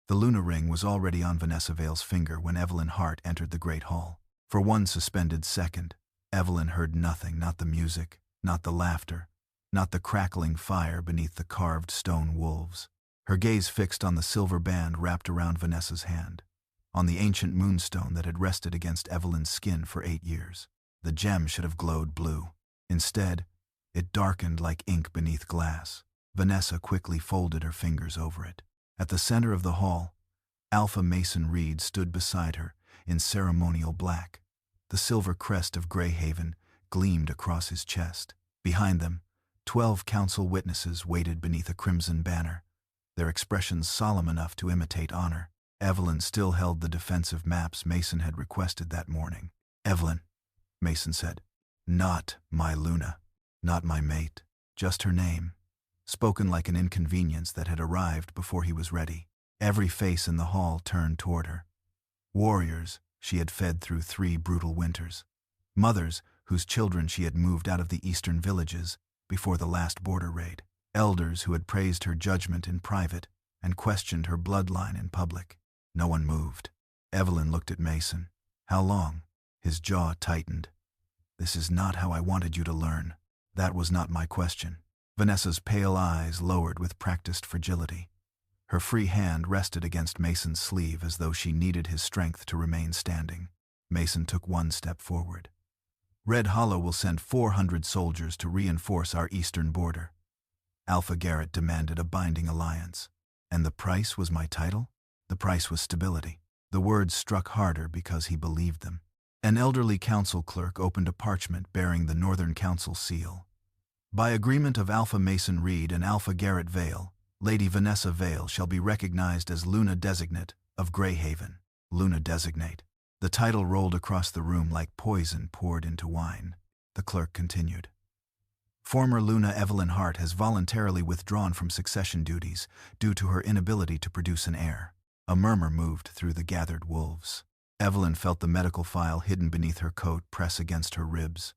The Luna ring was already on Vanessa Vale's finger when Evelyn Hart entered the great hall. For one suspended second, Evelyn heard nothing, not the music, not the laughter, not the crackling fire beneath the carved stone wolves. Her gaze fixed on the silver band wrapped around Vanessa's hand, on the ancient moonstone that had rested against Evelyn's skin for 8 years. The gem should have glowed blue. Instead, it darkened like ink beneath glass. Vanessa quickly folded her fingers over it. At the center of the hall, Alpha Mason Reed stood beside her in ceremonial black. The silver crest of Greyhaven gleamed across his chest. Behind them, 12 council witnesses waited beneath a crimson banner, their expressions solemn enough to imitate honor. Evelyn still held the defensive maps Mason had requested that morning. "Evelyn," Mason said. "Not my Luna, not my mate, just her name," spoken like an inconvenience that had arrived before he was ready. Every face in the hall turned toward her. Warriors she had fed through 3 brutal winters. Mothers whose children she had moved out of the eastern villages before the last border raid. Elders who had praised her judgment in private and questioned her bloodline in public. No one moved. Evelyn looked at Mason. "How long?" His jaw tightened. "This is not how I wanted you to learn. That was not my question." Vanessa's pale eyes lowered with practiced fragility. Her free hand rested against Mason's sleeve as though she needed his strength to remain standing. Mason took 1 step forward. "Red Hollow will send 400 soldiers to reinforce our eastern border." Alpha Garrett demanded a binding alliance. And the price was my title? The price was stability. The words struck harder because he believed them. An elderly council clerk opened a parchment bearing the Northern Council seal. "By agreement of Alpha Mason Reed and Alpha Garrett Vale, Lady Vanessa Vale shall be recognized as Luna Designate of Greyhaven." Luna Designate. The title rolled across the room like poison poured into wine. The clerk continued. "Former Luna Evelyn Hart has voluntarily withdrawn from succession duties due to her inability to produce an heir." A murmur moved through the gathered wolves. Evelyn felt the medical file hidden beneath her coat press against her ribs.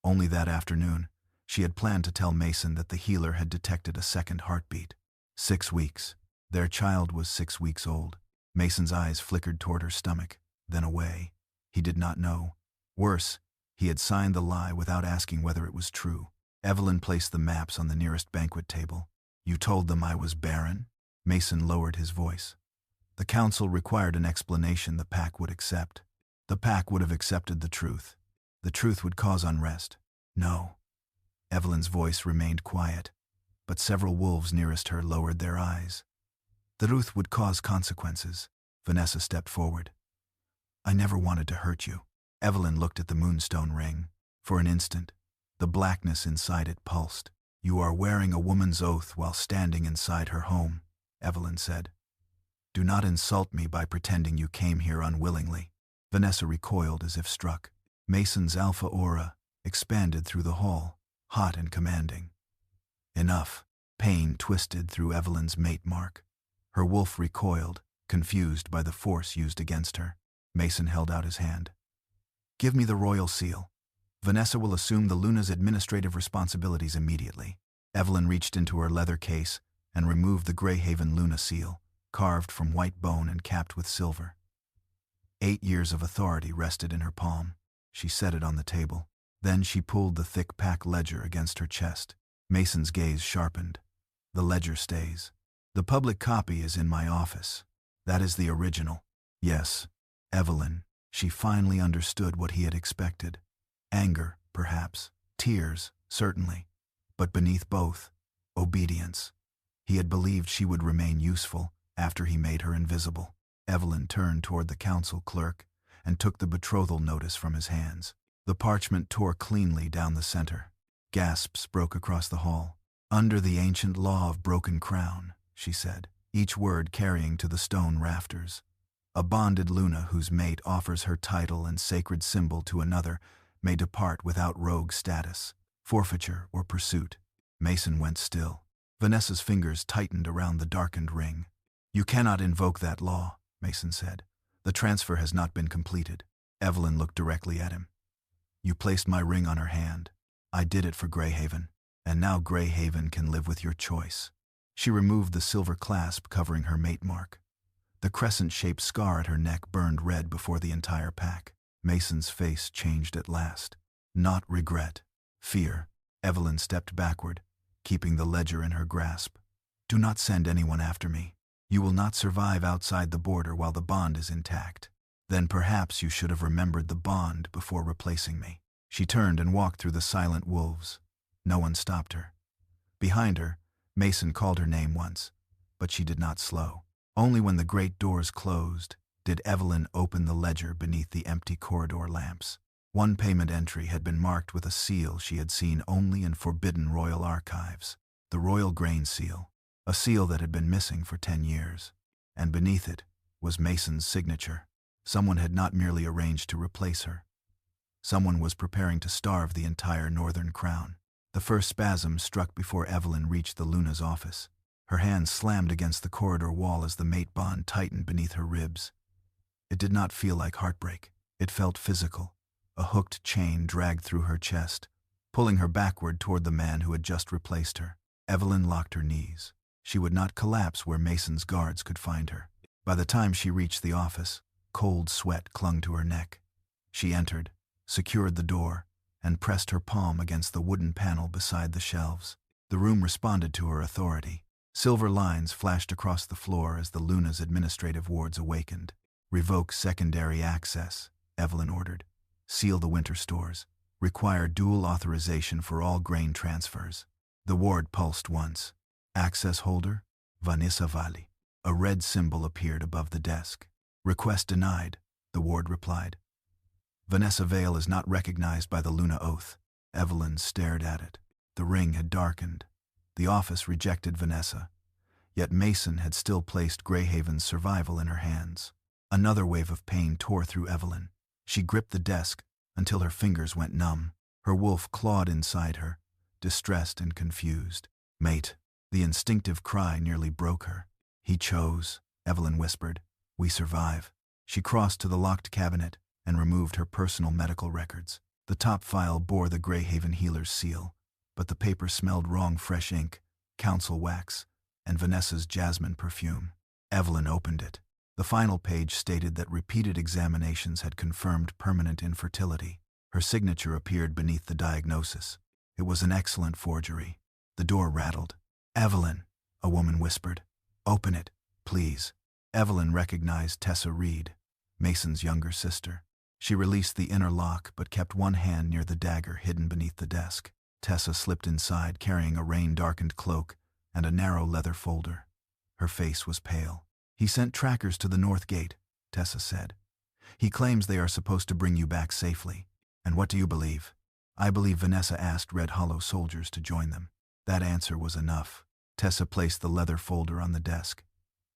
Only that afternoon, she had planned to tell Mason that the healer had detected a second heartbeat. 6 weeks. Their child was 6 weeks old. Mason's eyes flickered toward her stomach, then away. He did not know. Worse, he had signed the lie without asking whether it was true. Evelyn placed the maps on the nearest banquet table. "You told them I was barren?" Mason lowered his voice. The council required an explanation the pack would accept. The pack would have accepted the truth. The truth would cause unrest. "No." Evelyn's voice remained quiet, but several wolves nearest her lowered their eyes. "The truth would cause consequences." Vanessa stepped forward. "I never wanted to hurt you." Evelyn looked at the moonstone ring. For an instant, the blackness inside it pulsed. "You are wearing a woman's oath while standing inside her home," Evelyn said. "Do not insult me by pretending you came here unwillingly." Vanessa recoiled as if struck. Mason's alpha aura expanded through the hall, hot and commanding. "Enough." Pain twisted through Evelyn's mate mark. Her wolf recoiled, confused by the force used against her. Mason held out his hand. "Give me the royal seal. Vanessa will assume the Luna's administrative responsibilities immediately." Evelyn reached into her leather case and removed the Greyhaven Luna seal, carved from white bone and capped with silver. 8 years of authority rested in her palm. She set it on the table. Then she pulled the thick pack ledger against her chest. Mason's gaze sharpened. "The ledger stays. The public copy is in my office. That is the original." Yes, Evelyn. She finally understood what he had expected. Anger, perhaps. Tears, certainly. But beneath both, obedience. He had believed she would remain useful after he made her invisible. Evelyn turned toward the council clerk and took the betrothal notice from his hands. The parchment tore cleanly down the center. Gasps broke across the hall. "Under the ancient law of broken crown," she said, each word carrying to the stone rafters. "A bonded Luna whose mate offers her title and sacred symbol to another may depart without rogue status, forfeiture, or pursuit." Mason went still. Vanessa's fingers tightened around the darkened ring. "You cannot invoke that law," Mason said. "The transfer has not been completed." Evelyn looked directly at him. "You placed my ring on her hand. I did it for Greyhaven, and now Greyhaven can live with your choice." She removed the silver clasp covering her mate mark. The crescent-shaped scar at her neck burned red before the entire pack. Mason's face changed at last. Not regret. Fear. Evelyn stepped backward, keeping the ledger in her grasp. Do not send anyone after me. You will not survive outside the border while the bond is intact. Then perhaps you should have remembered the bond before replacing me. She turned and walked through the silent wolves. No one stopped her. Behind her, Mason called her name once, but she did not slow. Only when the great doors closed did Evelyn open the ledger beneath the empty corridor lamps. One payment entry had been marked with a seal she had seen only in forbidden royal archives. The royal grain seal, a seal that had been missing for 10 years. And beneath it was Mason's signature. Someone had not merely arranged to replace her. Someone was preparing to starve the entire Northern Crown. The first spasm struck before Evelyn reached the Luna's office. Her hands slammed against the corridor wall as the mate bond tightened beneath her ribs. It did not feel like heartbreak. It felt physical. A hooked chain dragged through her chest, pulling her backward toward the man who had just replaced her. Evelyn locked her knees. She would not collapse where Mason's guards could find her. By the time she reached the office, cold sweat clung to her neck. She entered, secured the door, and pressed her palm against the wooden panel beside the shelves. The room responded to her authority. Silver lines flashed across the floor as the Luna's administrative wards awakened. Revoke secondary access, Evelyn ordered. Seal the winter stores. Require dual authorization for all grain transfers. The ward pulsed once. Access holder, Vanessa Vale. A red symbol appeared above the desk. Request denied, the ward replied. Vanessa Vale is not recognized by the Luna oath. Evelyn stared at it. The ring had darkened. The office rejected Vanessa. Yet Mason had still placed Greyhaven's survival in her hands. Another wave of pain tore through Evelyn. She gripped the desk until her fingers went numb. Her wolf clawed inside her, distressed and confused. Mate, the instinctive cry nearly broke her. He chose, Evelyn whispered. We survive. She crossed to the locked cabinet and removed her personal medical records. The top file bore the Greyhaven healer's seal, but the paper smelled wrong fresh ink, council wax, and Vanessa's jasmine perfume. Evelyn opened it. The final page stated that repeated examinations had confirmed permanent infertility. Her signature appeared beneath the diagnosis. It was an excellent forgery. The door rattled. Evelyn, a woman whispered. Open it, please. Evelyn recognized Tessa Reed, Mason's younger sister. She released the inner lock but kept one hand near the dagger hidden beneath the desk. Tessa slipped inside carrying a rain-darkened cloak and a narrow leather folder. Her face was pale. He sent trackers to the north gate, Tessa said. He claims they are supposed to bring you back safely. And what do you believe? I believe Vanessa asked Red Hollow soldiers to join them. That answer was enough. Tessa placed the leather folder on the desk.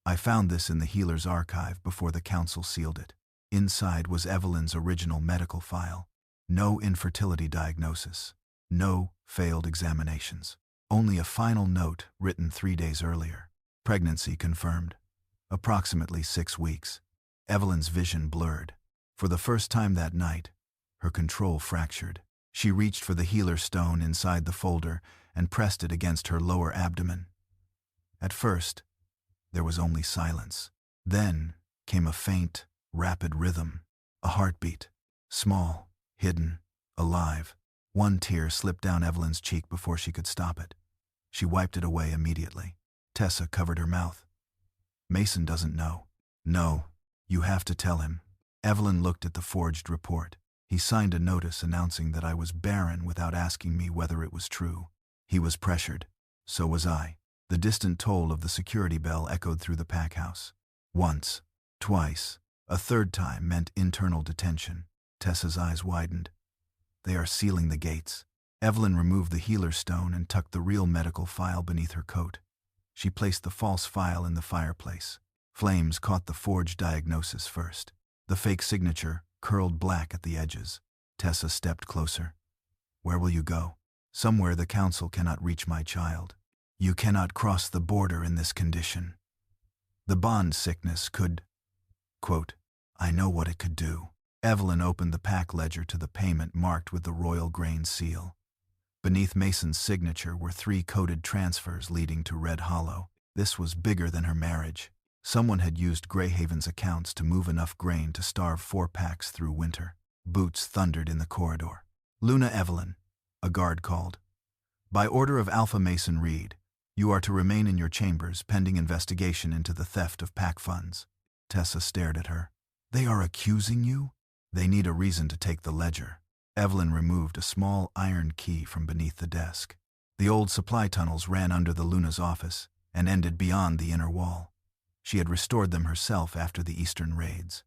I found this in the healer's archive before the council sealed it. Inside was Evelyn's original medical file. No infertility diagnosis. No failed examinations. Only a final note written 3 days earlier. Pregnancy confirmed. Approximately 6 weeks. Evelyn's vision blurred. For the first time that night, her control fractured. She reached for the healer stone inside the folder and pressed it against her lower abdomen. At first, there was only silence. Then came a faint, rapid rhythm. A heartbeat. Small, hidden, alive. One tear slipped down Evelyn's cheek before she could stop it. She wiped it away immediately. Tessa covered her mouth. Mason doesn't know. No, you have to tell him. Evelyn looked at the forged report. He signed a notice announcing that I was barren without asking me whether it was true. He was pressured. So was I. The distant toll of the security bell echoed through the pack house. Once, twice, a third time meant internal detention. Tessa's eyes widened. They are sealing the gates. Evelyn removed the healer stone and tucked the real medical file beneath her coat. She placed the false file in the fireplace. Flames caught the forged diagnosis first. The fake signature curled black at the edges. Tessa stepped closer. Where will you go? Somewhere the council cannot reach my child. You cannot cross the border in this condition. The bond sickness could, quote, I know what it could do. Evelyn opened the pack ledger to the payment marked with the royal grain seal. Beneath Mason's signature were 3 coded transfers leading to Red Hollow. This was bigger than her marriage. Someone had used Greyhaven's accounts to move enough grain to starve 4 packs through winter. Boots thundered in the corridor. "Luna Evelyn," a guard called. "By order of Alpha Mason Reed, you are to remain in your chambers pending investigation into the theft of pack funds." Tessa stared at her. "They are accusing you?" "They need a reason to take the ledger." Evelyn removed a small iron key from beneath the desk. The old supply tunnels ran under the Luna's office and ended beyond the inner wall. She had restored them herself after the eastern raids.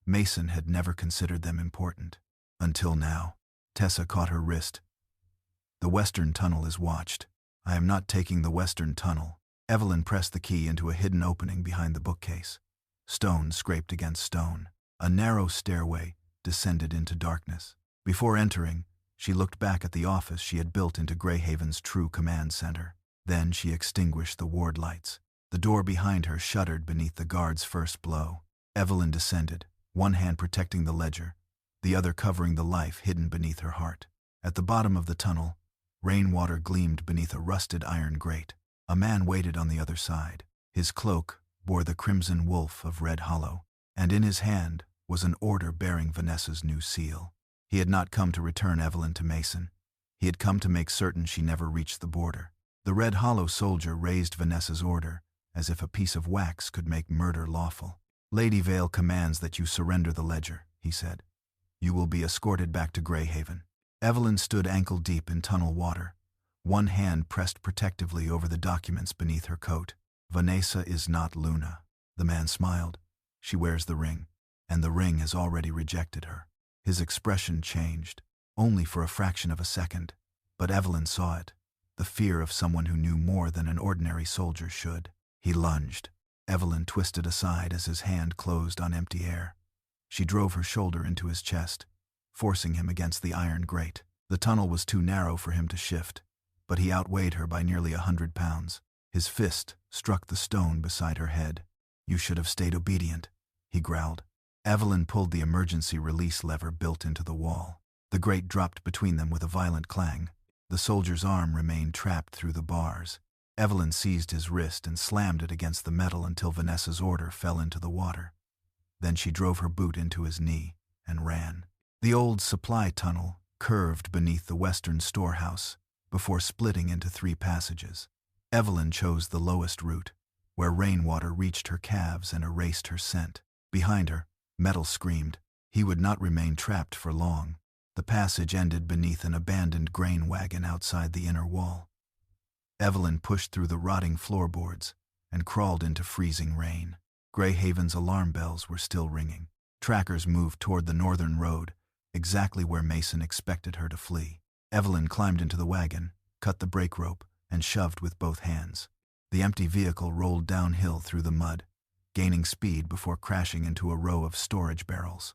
Mason had never considered them important. Until now. Tessa caught her wrist. "The western tunnel is watched. I am not taking the western tunnel." Evelyn pressed the key into a hidden opening behind the bookcase. Stone scraped against stone. A narrow stairway descended into darkness. Before entering, she looked back at the office she had built into Greyhaven's true command center. Then she extinguished the ward lights. The door behind her shuddered beneath the guard's first blow. Evelyn descended, one hand protecting the ledger, the other covering the life hidden beneath her heart. At the bottom of the tunnel, rainwater gleamed beneath a rusted iron grate. A man waited on the other side. His cloak bore the crimson wolf of Red Hollow, and in his hand was an order bearing Vanessa's new seal. He had not come to return Evelyn to Mason. He had come to make certain she never reached the border. The Red Hollow soldier raised Vanessa's order, as if a piece of wax could make murder lawful. "Lady Vale commands that you surrender the ledger," he said. "You will be escorted back to Greyhaven." Evelyn stood ankle-deep in tunnel water, one hand pressed protectively over the documents beneath her coat. "Vanessa is not Luna." The man smiled. "She wears the ring, and the ring has already rejected her." His expression changed, only for a fraction of a second, but Evelyn saw it, the fear of someone who knew more than an ordinary soldier should. He lunged. Evelyn twisted aside as his hand closed on empty air. She drove her shoulder into his chest, forcing him against the iron grate. The tunnel was too narrow for him to shift, but he outweighed her by nearly 100 pounds. His fist struck the stone beside her head. "You should have stayed obedient," he growled. Evelyn pulled the emergency release lever built into the wall. The grate dropped between them with a violent clang. The soldier's arm remained trapped through the bars. Evelyn seized his wrist and slammed it against the metal until Vanessa's order fell into the water. Then she drove her boot into his knee and ran. The old supply tunnel curved beneath the western storehouse before splitting into 3 passages. Evelyn chose the lowest route, where rainwater reached her calves and erased her scent. Behind her, metal screamed. He would not remain trapped for long. The passage ended beneath an abandoned grain wagon outside the inner wall. Evelyn pushed through the rotting floorboards and crawled into freezing rain. Greyhaven's alarm bells were still ringing. Trackers moved toward the northern road, exactly where Mason expected her to flee. Evelyn climbed into the wagon, cut the brake rope, and shoved with both hands. The empty vehicle rolled downhill through the mud, gaining speed before crashing into a row of storage barrels.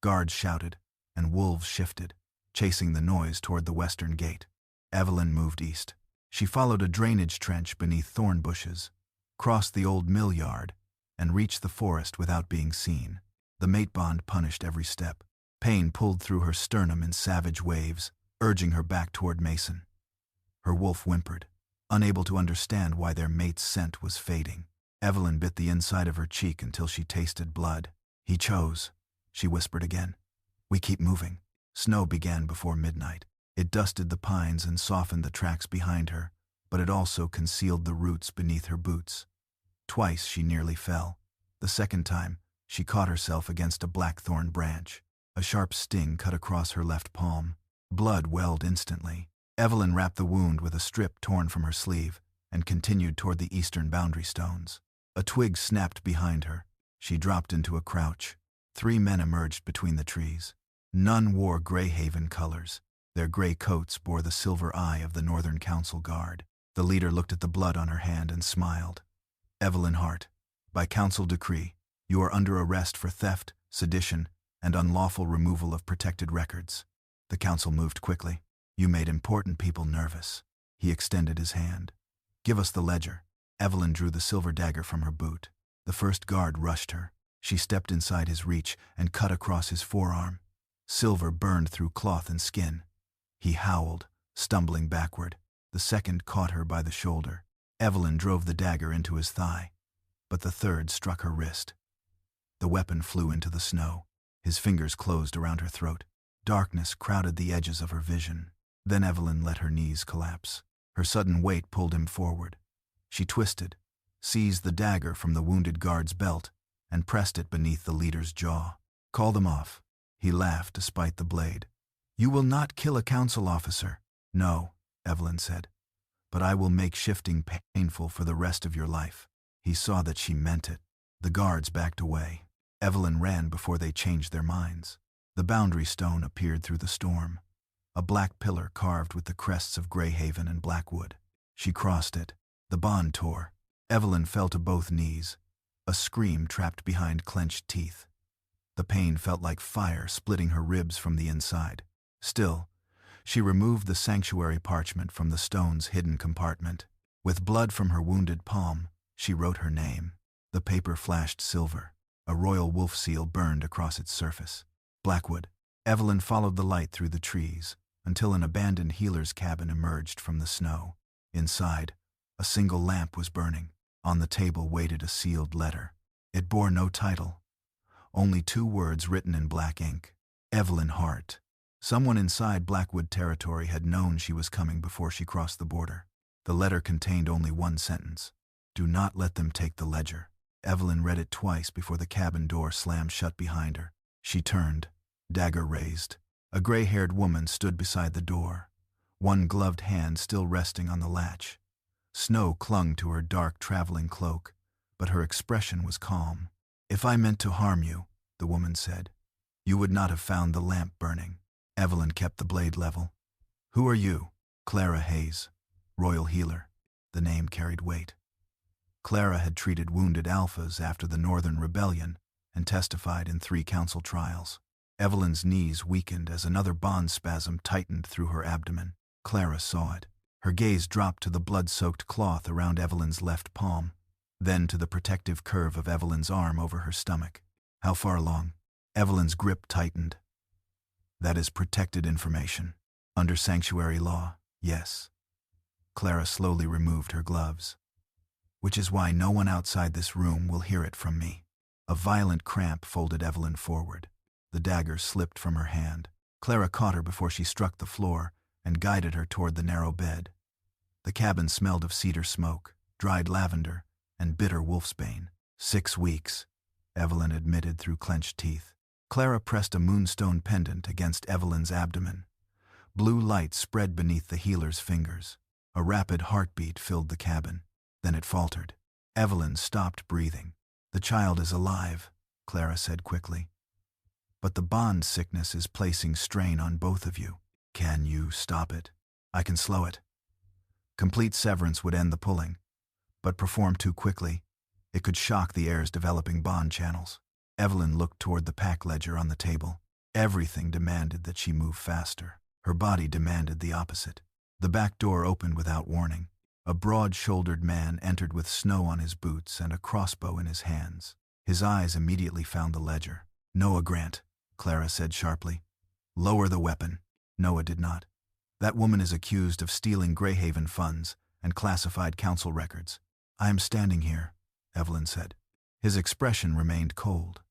Guards shouted, and wolves shifted, chasing the noise toward the western gate. Evelyn moved east. She followed a drainage trench beneath thorn bushes, crossed the old mill yard, and reached the forest without being seen. The mate bond punished every step. Pain pulled through her sternum in savage waves, urging her back toward Mason. Her wolf whimpered, unable to understand why their mate's scent was fading. Evelyn bit the inside of her cheek until she tasted blood. "He chose," she whispered again. "We keep moving." Snow began before midnight. It dusted the pines and softened the tracks behind her, but it also concealed the roots beneath her boots. Twice she nearly fell. The second time, she caught herself against a blackthorn branch. A sharp sting cut across her left palm. Blood welled instantly. Evelyn wrapped the wound with a strip torn from her sleeve and continued toward the eastern boundary stones. A twig snapped behind her. She dropped into a crouch. 3 men emerged between the trees. None wore Greyhaven colors. Their gray coats bore the silver eye of the Northern Council Guard. The leader looked at the blood on her hand and smiled. "Evelyn Hart, by council decree, you are under arrest for theft, sedition, and unlawful removal of protected records." The council moved quickly. "You made important people nervous." He extended his hand. "Give us the ledger." Evelyn drew the silver dagger from her boot. The first guard rushed her. She stepped inside his reach and cut across his forearm. Silver burned through cloth and skin. He howled, stumbling backward. The second caught her by the shoulder. Evelyn drove the dagger into his thigh. but the third struck her wrist. The weapon flew into the snow. His fingers closed around her throat. Darkness crowded the edges of her vision. Then Evelyn let her knees collapse. Her sudden weight pulled him forward. She twisted, seized the dagger from the wounded guard's belt, and pressed it beneath the leader's jaw. "Call them off." He laughed despite the blade. "You will not kill a council officer." "No," Evelyn said, "but I will make shifting painful for the rest of your life." He saw that she meant it. The guards backed away. Evelyn ran before they changed their minds. The boundary stone appeared through the storm, a black pillar carved with the crests of Greyhaven and Blackwood. She crossed it. The bond tore. Evelyn fell to both knees, a scream trapped behind clenched teeth. The pain felt like fire splitting her ribs from the inside. Still, she removed the sanctuary parchment from the stone's hidden compartment. With blood from her wounded palm, she wrote her name. The paper flashed silver. A royal wolf seal burned across its surface. Blackwood. Evelyn followed the light through the trees until an abandoned healer's cabin emerged from the snow. Inside, a single lamp was burning. On the table waited a sealed letter. It bore no title, only 2 words written in black ink. Evelyn Hart. Someone inside Blackwood territory had known she was coming before she crossed the border. The letter contained only 1 sentence. "Do not let them take the ledger." Evelyn read it twice before the cabin door slammed shut behind her. She turned, dagger raised. A gray-haired woman stood beside the door, one gloved hand still resting on the latch. Snow clung to her dark traveling cloak, but her expression was calm. "If I meant to harm you," the woman said, "you would not have found the lamp burning." Evelyn kept the blade level. "Who are you?" "Clara Hayes, Royal Healer." The name carried weight. Clara had treated wounded alphas after the Northern Rebellion and testified in 3 council trials. Evelyn's knees weakened as another bond spasm tightened through her abdomen. Clara saw it. Her gaze dropped to the blood-soaked cloth around Evelyn's left palm, then to the protective curve of Evelyn's arm over her stomach. "How far along?" Evelyn's grip tightened. "That is protected information. Under sanctuary law, yes." Clara slowly removed her gloves. "Which is why no one outside this room will hear it from me." A violent cramp folded Evelyn forward. The dagger slipped from her hand. Clara caught her before she struck the floor and guided her toward the narrow bed. The cabin smelled of cedar smoke, dried lavender, and bitter wolfsbane. 6 weeks, Evelyn admitted through clenched teeth. Clara pressed a moonstone pendant against Evelyn's abdomen. Blue light spread beneath the healer's fingers. A rapid heartbeat filled the cabin. Then it faltered. Evelyn stopped breathing. "The child is alive," Clara said quickly. "But the bond sickness is placing strain on both of you. Can you stop it?" "I can slow it." Complete severance would end the pulling, but performed too quickly, it could shock the heir's developing bond channels. Evelyn looked toward the pack ledger on the table. Everything demanded that she move faster. Her body demanded the opposite. The back door opened without warning. A broad-shouldered man entered with snow on his boots and a crossbow in his hands. His eyes immediately found the ledger. "Noah Grant," Clara said sharply. "Lower the weapon." Noah did not. "That woman is accused of stealing Greyhaven funds and classified council records." "I am standing here," Evelyn said. His expression remained cold.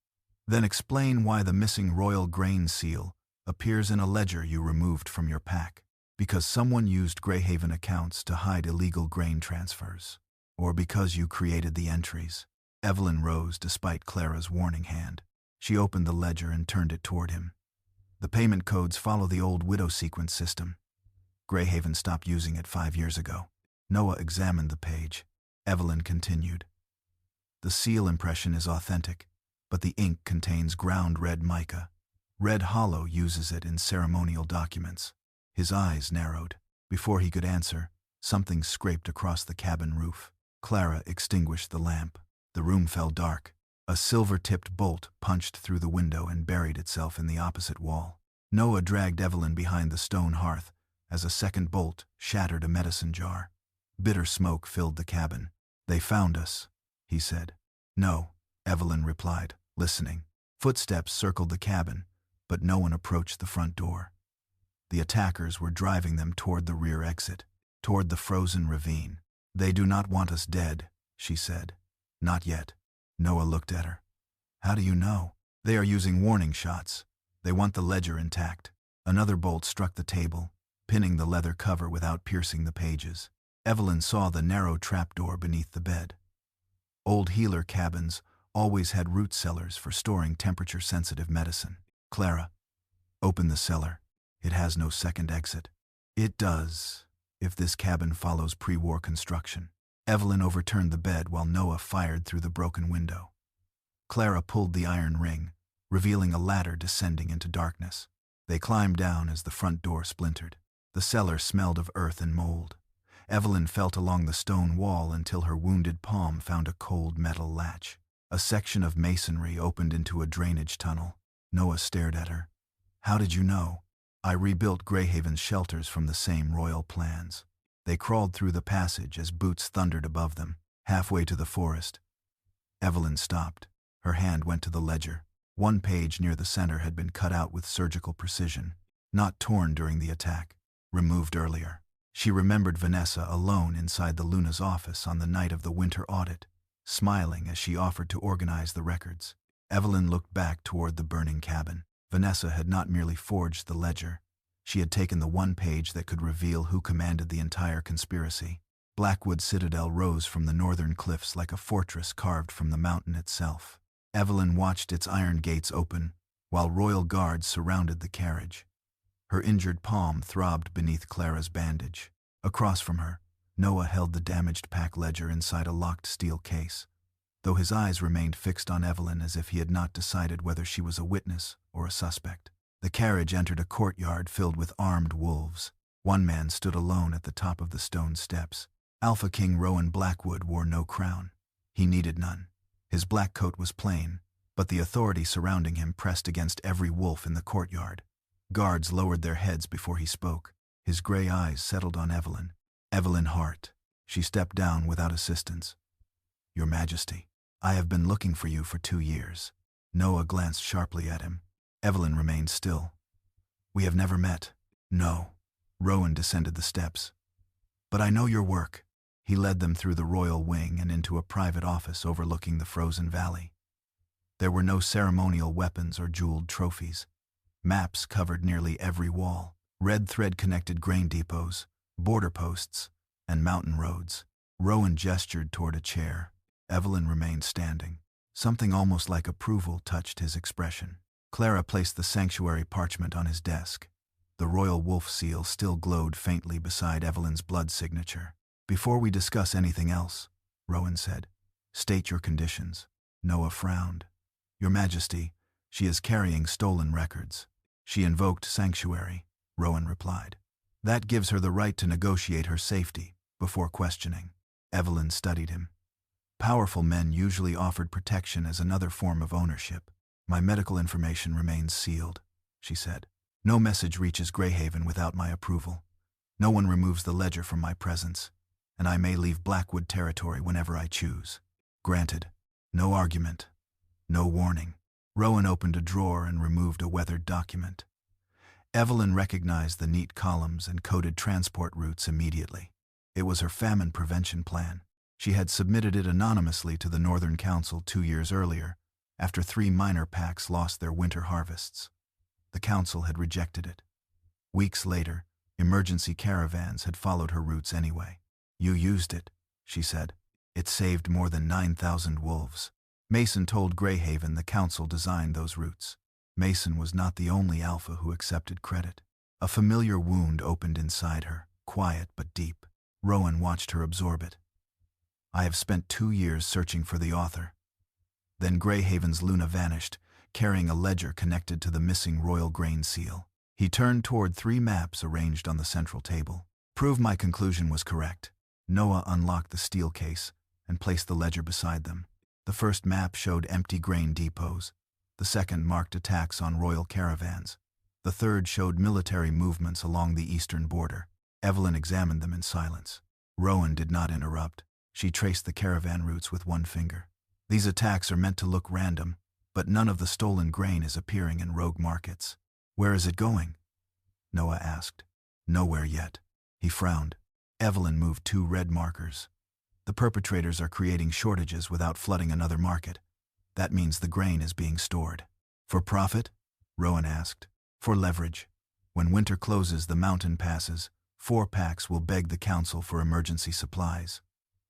"Then explain why the missing royal grain seal appears in a ledger you removed from your pack." "Because someone used Greyhaven accounts to hide illegal grain transfers. Or because you created the entries." Evelyn rose despite Clara's warning hand. She opened the ledger and turned it toward him. "The payment codes follow the old widow sequence system. Greyhaven stopped using it 5 years ago." Noah examined the page. Evelyn continued. "The seal impression is authentic, but the ink contains ground red mica. Red Hollow uses it in ceremonial documents." His eyes narrowed. Before he could answer, something scraped across the cabin roof. Clara extinguished the lamp. The room fell dark. A silver-tipped bolt punched through the window and buried itself in the opposite wall. Noah dragged Evelyn behind the stone hearth as a second bolt shattered a medicine jar. Bitter smoke filled the cabin. "They found us," he said. "No," Evelyn replied, listening. Footsteps circled the cabin, but no one approached the front door. The attackers were driving them toward the rear exit, toward the frozen ravine. "They do not want us dead," she said. Not yet. Noah looked at her. How do you know? They are using warning shots. They want the ledger intact. Another bolt struck the table, pinning the leather cover without piercing the pages. Evelyn saw the narrow trapdoor beneath the bed. Old healer cabins always had root cellars for storing temperature-sensitive medicine. Clara, open the cellar. It has no second exit. It does, if this cabin follows pre-war construction. Evelyn overturned the bed while Noah fired through the broken window. Clara pulled the iron ring, revealing a ladder descending into darkness. They climbed down as the front door splintered. The cellar smelled of earth and mold. Evelyn felt along the stone wall until her wounded palm found a cold metal latch. A section of masonry opened into a drainage tunnel. Noah stared at her. How did you know? I rebuilt Greyhaven's shelters from the same royal plans. They crawled through the passage as boots thundered above them. Halfway to the forest, Evelyn stopped. Her hand went to the ledger. One page near the center had been cut out with surgical precision. Not torn during the attack. Removed earlier. She remembered Vanessa alone inside the Luna's office on the night of the winter audit, smiling as she offered to organize the records. Evelyn looked back toward the burning cabin. Vanessa had not merely forged the ledger. She had taken the one page that could reveal who commanded the entire conspiracy. Blackwood Citadel rose from the northern cliffs like a fortress carved from the mountain itself. Evelyn watched its iron gates open, while royal guards surrounded the carriage. Her injured palm throbbed beneath Clara's bandage. Across from her, Noah held the damaged pack ledger inside a locked steel case, though his eyes remained fixed on Evelyn as if he had not decided whether she was a witness or a suspect. The carriage entered a courtyard filled with armed wolves. One man stood alone at the top of the stone steps. Alpha King Rowan Blackwood wore no crown. He needed none. His black coat was plain, but the authority surrounding him pressed against every wolf in the courtyard. Guards lowered their heads before he spoke. His gray eyes settled on Evelyn. Evelyn Hart. She stepped down without assistance. Your Majesty, I have been looking for you for 2 years. Noah glanced sharply at him. Evelyn remained still. We have never met. No. Rowan descended the steps. But I know your work. He led them through the royal wing and into a private office overlooking the frozen valley. There were no ceremonial weapons or jeweled trophies. Maps covered nearly every wall. Red thread connected grain depots, border posts, and mountain roads. Rowan gestured toward a chair. Evelyn remained standing. Something almost like approval touched his expression. Clara placed the sanctuary parchment on his desk. The royal wolf seal still glowed faintly beside Evelyn's blood signature. Before we discuss anything else, Rowan said, state your conditions. Noah frowned. Your Majesty, she is carrying stolen records. She invoked sanctuary, Rowan replied. That gives her the right to negotiate her safety before questioning. Evelyn studied him. Powerful men usually offered protection as another form of ownership. My medical information remains sealed, she said. No message reaches Greyhaven without my approval. No one removes the ledger from my presence, and I may leave Blackwood territory whenever I choose. Granted. No argument. No warning. Rowan opened a drawer and removed a weathered document. Evelyn recognized the neat columns and coded transport routes immediately. It was her famine prevention plan. She had submitted it anonymously to the Northern Council 2 years earlier, after 3 minor packs lost their winter harvests. The council had rejected it. Weeks later, emergency caravans had followed her routes anyway. You used it, she said. It saved more than 9,000 wolves. Mason told Greyhaven the council designed those routes. Mason was not the only alpha who accepted credit. A familiar wound opened inside her, quiet but deep. Rowan watched her absorb it. I have spent 2 years searching for the author. Then Greyhaven's Luna vanished, carrying a ledger connected to the missing royal grain seal. He turned toward 3 maps arranged on the central table. Prove my conclusion was correct. Noah unlocked the steel case and placed the ledger beside them. The first map showed empty grain depots. The second marked attacks on royal caravans. The third showed military movements along the eastern border. Evelyn examined them in silence. Rowan did not interrupt. She traced the caravan routes with one finger. These attacks are meant to look random, but none of the stolen grain is appearing in rogue markets. Where is it going? Noah asked. Nowhere yet. He frowned. Evelyn moved 2 red markers. The perpetrators are creating shortages without flooding another market. That means the grain is being stored. For profit? Rowan asked. For leverage. When winter closes the mountain passes, 4 packs will beg the council for emergency supplies.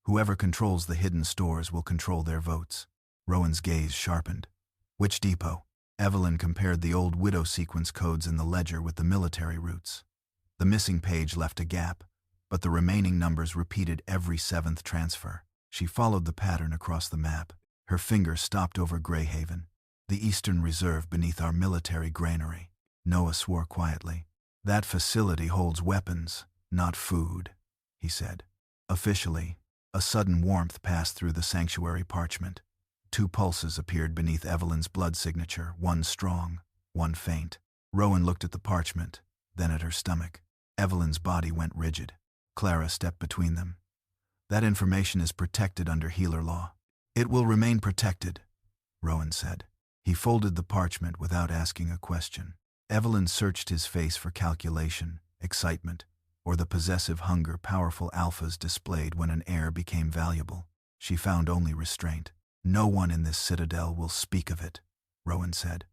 Whoever controls the hidden stores will control their votes. Rowan's gaze sharpened. Which depot? Evelyn compared the old widow sequence codes in the ledger with the military routes. The missing page left a gap, but the remaining numbers repeated every 7th transfer. She followed the pattern across the map. Her finger stopped over Greyhaven, the Eastern Reserve beneath our military granary. Noah swore quietly. That facility holds weapons, not food, he said. Officially, a sudden warmth passed through the sanctuary parchment. 2 pulses appeared beneath Evelyn's blood signature, one strong, one faint. Rowan looked at the parchment, then at her stomach. Evelyn's body went rigid. Clara stepped between them. That information is protected under healer law. It will remain protected, Rowan said. He folded the parchment without asking a question. Evelyn searched his face for calculation, excitement, or the possessive hunger powerful alphas displayed when an heir became valuable. She found only restraint. No one in this citadel will speak of it, Rowan said.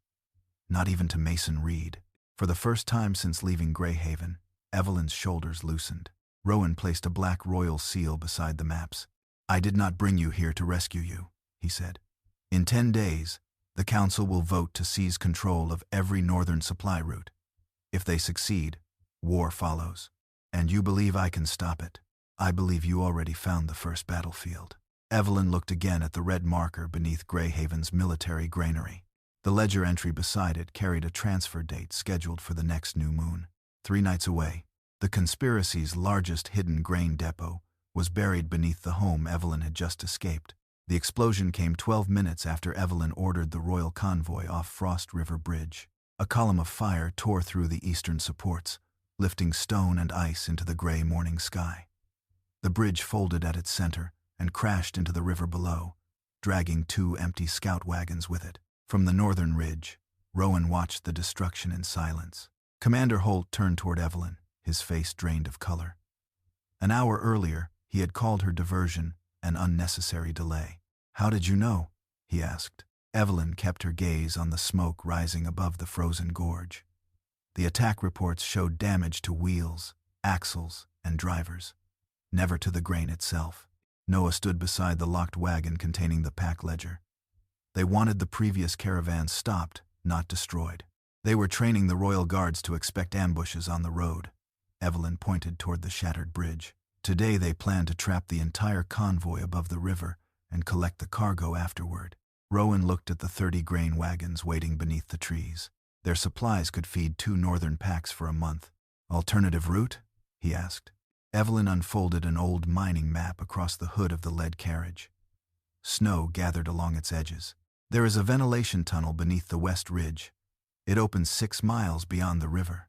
Not even to Mason Reed. For the first time since leaving Greyhaven, Evelyn's shoulders loosened. Rowan placed a black royal seal beside the maps. I did not bring you here to rescue you, he said. In 10 days, the council will vote to seize control of every northern supply route. If they succeed, war follows. And you believe I can stop it. I believe you already found the first battlefield. Evelyn looked again at the red marker beneath Greyhaven's military granary. The ledger entry beside it carried a transfer date scheduled for the next new moon. 3 nights away, the conspiracy's largest hidden grain depot was buried beneath the home Evelyn had just escaped. The explosion came 12 minutes after Evelyn ordered the royal convoy off Frost River Bridge. A column of fire tore through the eastern supports, lifting stone and ice into the gray morning sky. The bridge folded at its center and crashed into the river below, dragging 2 empty scout wagons with it. From the northern ridge, Rowan watched the destruction in silence. Commander Holt turned toward Evelyn, his face drained of color. An hour earlier, he had called her diversion an unnecessary delay. How did you know? He asked. Evelyn kept her gaze on the smoke rising above the frozen gorge. The attack reports showed damage to wheels, axles, and drivers, never to the grain itself. Noah stood beside the locked wagon containing the pack ledger. They wanted the previous caravan stopped, not destroyed. They were training the royal guards to expect ambushes on the road. Evelyn pointed toward the shattered bridge. Today they planned to trap the entire convoy above the river and collect the cargo afterward. Rowan looked at the 30 grain wagons waiting beneath the trees. Their supplies could feed 2 northern packs for a month. Alternative route? He asked. Evelyn unfolded an old mining map across the hood of the lead carriage. Snow gathered along its edges. There is a ventilation tunnel beneath the west ridge. It opens 6 miles beyond the river.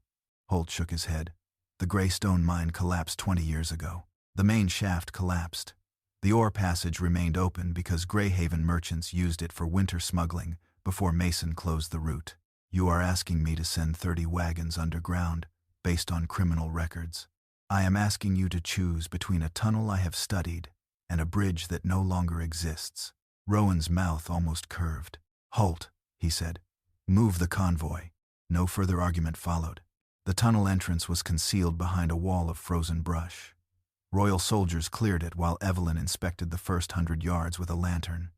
Holt shook his head. The Greystone mine collapsed 20 years ago. The main shaft collapsed. The ore passage remained open because Greyhaven merchants used it for winter smuggling before Mason closed the route. You are asking me to send 30 wagons underground, based on criminal records. I am asking you to choose between a tunnel I have studied and a bridge that no longer exists. Rowan's mouth almost curved. Halt, he said. Move the convoy. No further argument followed. The tunnel entrance was concealed behind a wall of frozen brush. Royal soldiers cleared it while Evelyn inspected the first 100 yards with a lantern.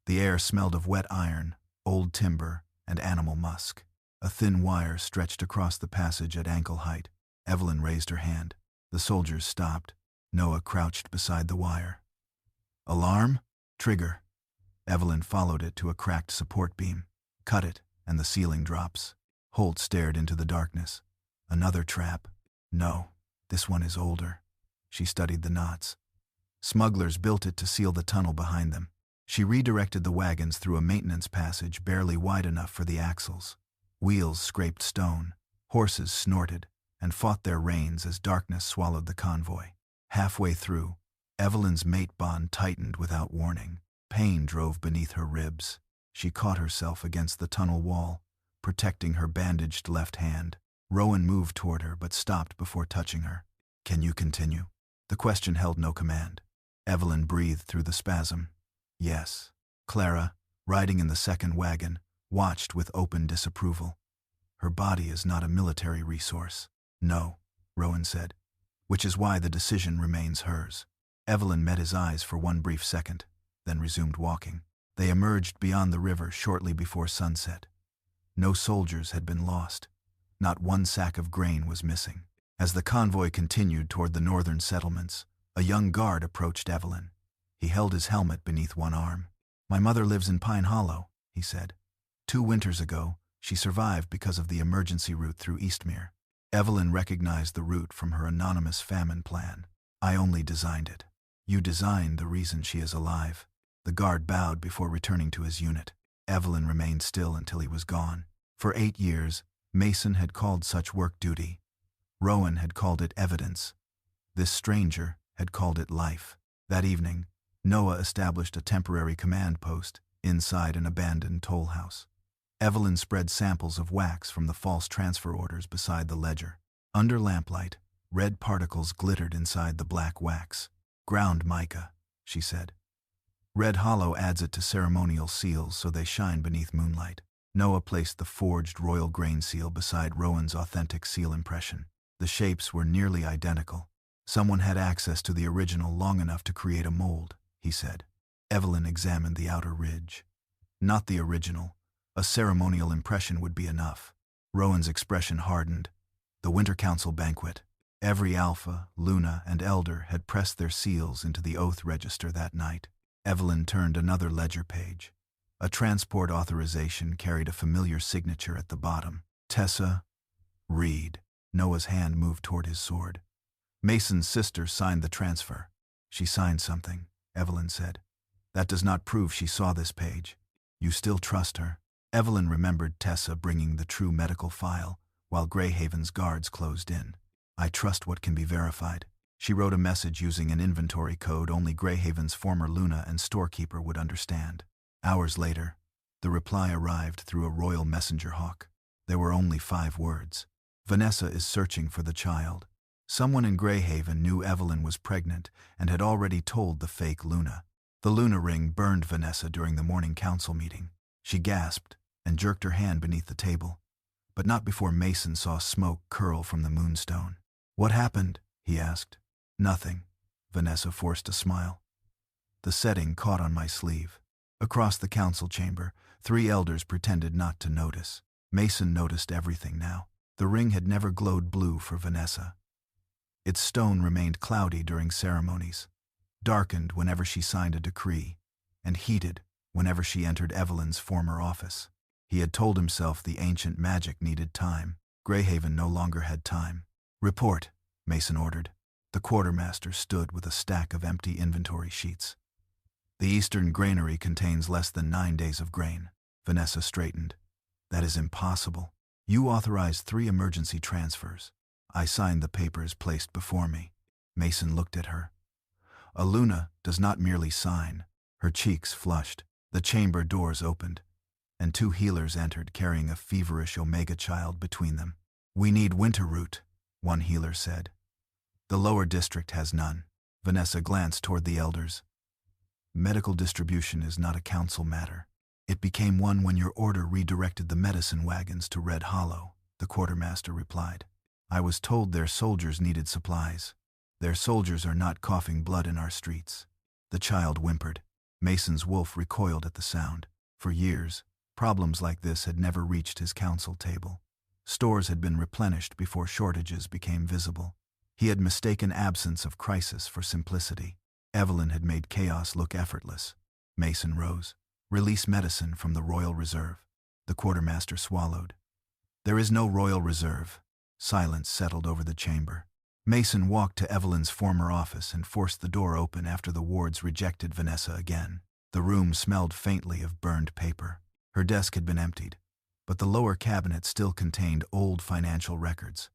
The air smelled of wet iron, old timber, and animal musk. A thin wire stretched across the passage at ankle height. Evelyn raised her hand. The soldiers stopped. Noah crouched beside the wire. Alarm? Trigger. Evelyn followed it to a cracked support beam. Cut it, and the ceiling drops. Holt stared into the darkness. Another trap. No, this one is older. She studied the knots. Smugglers built it to seal the tunnel behind them. She redirected the wagons through a maintenance passage barely wide enough for the axles. Wheels scraped stone. Horses snorted and fought their reins as darkness swallowed the convoy. Halfway through, Evelyn's mate bond tightened without warning. Pain drove beneath her ribs. She caught herself against the tunnel wall, protecting her bandaged left hand. Rowan moved toward her but stopped before touching her. Can you continue? The question held no command. Evelyn breathed through the spasm. Yes. Clara, riding in the second wagon, watched with open disapproval. Her body is not a military resource. No, Rowan said, which is why the decision remains hers. Evelyn met his eyes for one brief second, then resumed walking. They emerged beyond the river shortly before sunset. No soldiers had been lost. Not one sack of grain was missing. As the convoy continued toward the northern settlements, a young guard approached Evelyn. He held his helmet beneath one arm. "My mother lives in Pine Hollow," he said. 2 winters ago, she survived because of the emergency route through Eastmere. Evelyn recognized the route from her anonymous famine plan. "I only designed it." "You designed the reason she is alive." The guard bowed before returning to his unit. Evelyn remained still until he was gone. For 8 years, Mason had called such work duty. Rowan had called it evidence. This stranger had called it life. That evening, Noah established a temporary command post inside an abandoned toll house. Evelyn spread samples of wax from the false transfer orders beside the ledger. Under lamplight, red particles glittered inside the black wax. "Ground mica," she said. "Red hollow adds it to ceremonial seals so they shine beneath moonlight." Noah placed the forged royal grain seal beside Rowan's authentic seal impression. The shapes were nearly identical. "Someone had access to the original long enough to create a mold," he said. Evelyn examined the outer ridge. "Not the original. A ceremonial impression would be enough." Rowan's expression hardened. The Winter Council banquet. Every Alpha, Luna, and Elder had pressed their seals into the oath register that night. Evelyn turned another ledger page. A transport authorization carried a familiar signature at the bottom. "Tessa Reed." Noah's hand moved toward his sword. "Mason's sister signed the transfer." "She signed something," Evelyn said. "That does not prove she saw this page. You still trust her?" Evelyn remembered Tessa bringing the true medical file, while Greyhaven's guards closed in. "I trust what can be verified." She wrote a message using an inventory code only Greyhaven's former Luna and storekeeper would understand. Hours later, the reply arrived through a royal messenger hawk. There were only 5 words. "Vanessa is searching for the child." Someone in Greyhaven knew Evelyn was pregnant and had already told the fake Luna. The Luna ring burned Vanessa during the morning council meeting. She gasped and jerked her hand beneath the table, but not before Mason saw smoke curl from the moonstone. "What happened?" he asked. "Nothing." Vanessa forced a smile. "The setting caught on my sleeve." Across the council chamber, 3 elders pretended not to notice. Mason noticed everything now. The ring had never glowed blue for Vanessa. Its stone remained cloudy during ceremonies, darkened whenever she signed a decree, and heated whenever she entered Evelyn's former office. He had told himself the ancient magic needed time. Greyhaven no longer had time. "Report," Mason ordered. The quartermaster stood with a stack of empty inventory sheets. "The eastern granary contains less than 9 days of grain." Vanessa straightened. "That is impossible. You authorized 3 emergency transfers. I signed the papers placed before me." Mason looked at her. "A Luna does not merely sign." Her cheeks flushed. The chamber doors opened, and 2 healers entered carrying a feverish Omega child between them. "We need winter root," one healer said. "The lower district has none." Vanessa glanced toward the elders. "Medical distribution is not a council matter. It became one when your order redirected the medicine wagons to Red Hollow," the quartermaster replied. "I was told their soldiers needed supplies. Their soldiers are not coughing blood in our streets." The child whimpered. Mason's wolf recoiled at the sound. For years, problems like this had never reached his council table. Stores had been replenished before shortages became visible. He had mistaken absence of crisis for simplicity. Evelyn had made chaos look effortless. Mason rose. "Release medicine from the Royal Reserve." The quartermaster swallowed. "There is no Royal Reserve." Silence settled over the chamber. Mason walked to Evelyn's former office and forced the door open after the wards rejected Vanessa again. The room smelled faintly of burned paper. Her desk had been emptied, but the lower cabinet still contained old financial records.